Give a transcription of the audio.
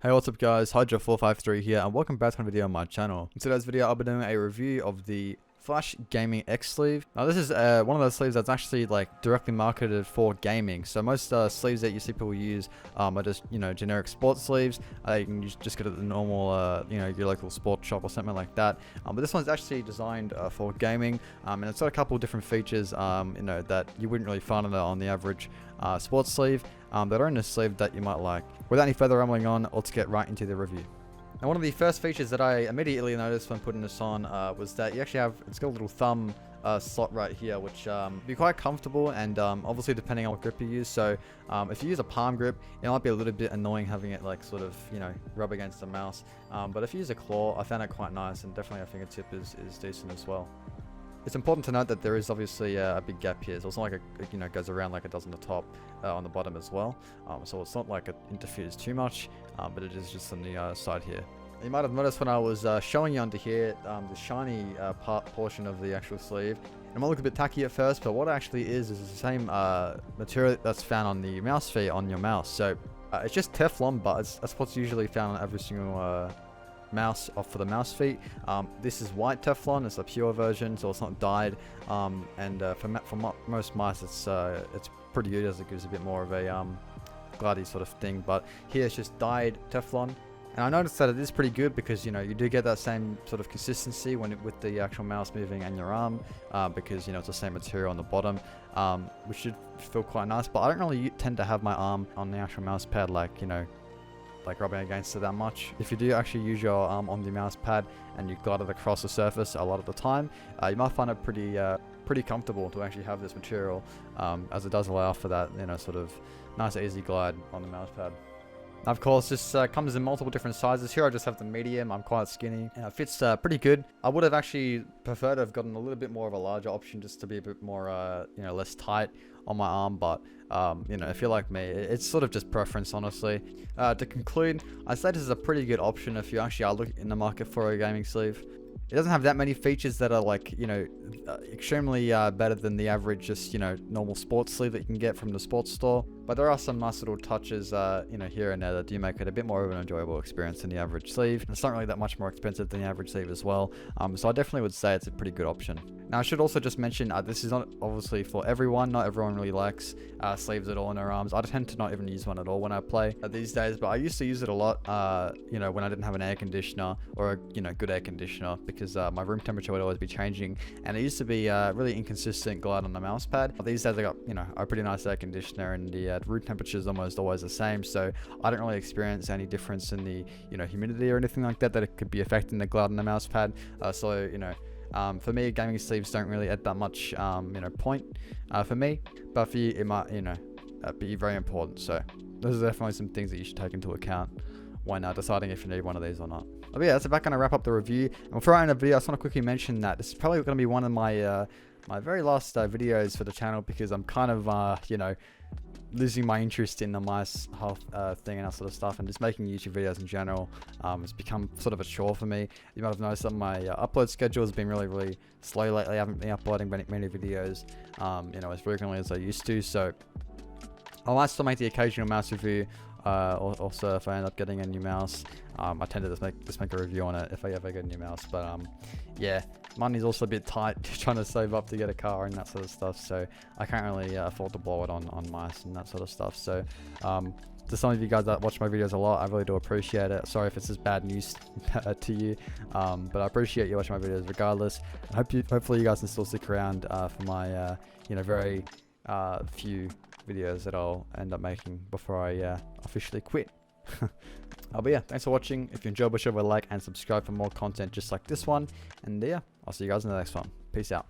Hey, what's up guys, HYDRA453 here and welcome back to a video on my channel. In today's video I'll be doing a review of the Flashe gaming XSleeve. Now this is one of those sleeves that's actually like directly marketed for gaming. So most sleeves that you see people use are just, generic sports sleeves. You can just get it at the normal, your local sports shop or something like that. But this one's actually designed for gaming, and it's got a couple of different features, that you wouldn't really find on the average sports sleeve, that are in this sleeve that you might like. Without any further rambling on, let's get right into the review. Now, one of the first features that I immediately noticed when putting this on was that you actually it's got a little thumb slot right here, which be quite comfortable, and obviously depending on what grip you use. So if you use a palm grip, it might be a little bit annoying having it like sort of rub against the mouse. But if you use a claw, I found it quite nice, and definitely a fingertip is decent as well. It's important to note that there is obviously a big gap here, so it's not like it goes around like it does on the top, on the bottom as well. So it's not like it interferes too much, but it is just on the side here. You might have noticed when I was showing you under here, the shiny portion of the actual sleeve. It might look a bit tacky at first, but what it actually is the same material that's found on the mouse feet on your mouse. So it's just Teflon, but that's what's usually found on every single mouse for the mouse feet. This is white Teflon. It's a pure version, so it's not dyed, and for most mice it's pretty good, as it gives a bit more of a glidey sort of thing. But here it's just dyed Teflon, and I noticed that it is pretty good because you do get that same sort of consistency with the actual mouse moving and your arm, because it's the same material on the bottom, which should feel quite nice. But I don't really tend to have my arm on the actual mouse pad like rubbing against it that much. If you do actually use your arm on the mouse pad and you glide it across the surface a lot of the time, you might find it pretty comfortable to actually have this material, as it does allow for that sort of nice easy glide on the mouse pad. Now, of course, this comes in multiple different sizes. Here I just have the medium. I'm quite skinny, and it fits pretty good. I would have actually preferred to have gotten a little bit more of a larger option, just to be a bit more less tight on my arm. But if you're like me, it's sort of just preference, honestly. To conclude, I'd say this is a pretty good option if you actually are looking in the market for a gaming sleeve. It doesn't have that many features that are like, extremely better than the average just, normal sports sleeve that you can get from the sports store. But there are some nice little touches, here and there that do make it a bit more of an enjoyable experience than the average sleeve. And it's not really that much more expensive than the average sleeve as well. So I definitely would say it's a pretty good option. Now, I should also just mention, this is not obviously for everyone. Not everyone really likes sleeves at all in their arms. I tend to not even use one at all when I play these days, but I used to use it a lot, when I didn't have an air conditioner or a, good air conditioner, because my room temperature would always be changing, and it used to be really inconsistent glide on the mouse pad. These days I got, a pretty nice air conditioner, and the room temperature is almost always the same, so I don't really experience any difference in the, humidity or anything like that it could be affecting the glide on the mouse pad. For me, gaming sleeves don't really add that much, point for me, but for you, it might, be very important. So those are definitely some things that you should take into account when deciding if you need one of these or not. But yeah, that's about going to wrap up the review. And before I end the video, I just want to quickly mention that this is probably going to be one of my my very last videos for the channel, because I'm kind of losing my interest in the mice health thing and that sort of stuff, and just making YouTube videos in general. It's become sort of a chore for me. You might have noticed that my upload schedule has been really slow lately. I haven't been uploading many videos as frequently as I used to, so I might still make the occasional mouse review. Also, if I end up getting a new mouse, I tend to just make a review on it if I ever get a new mouse. But yeah, money's also a bit tight, trying to save up to get a car and that sort of stuff, so I can't really afford to blow it on mice and that sort of stuff. So to some of you guys that watch my videos a lot, I really do appreciate it. Sorry if it's just bad news to you, but I appreciate you watching my videos regardless. Hopefully you guys can still stick around for my very few videos that I'll end up making before I officially quit. But yeah, thanks for watching. If you enjoyed, be sure to like and subscribe for more content just like this one. And yeah, I'll see you guys in the next one. Peace out.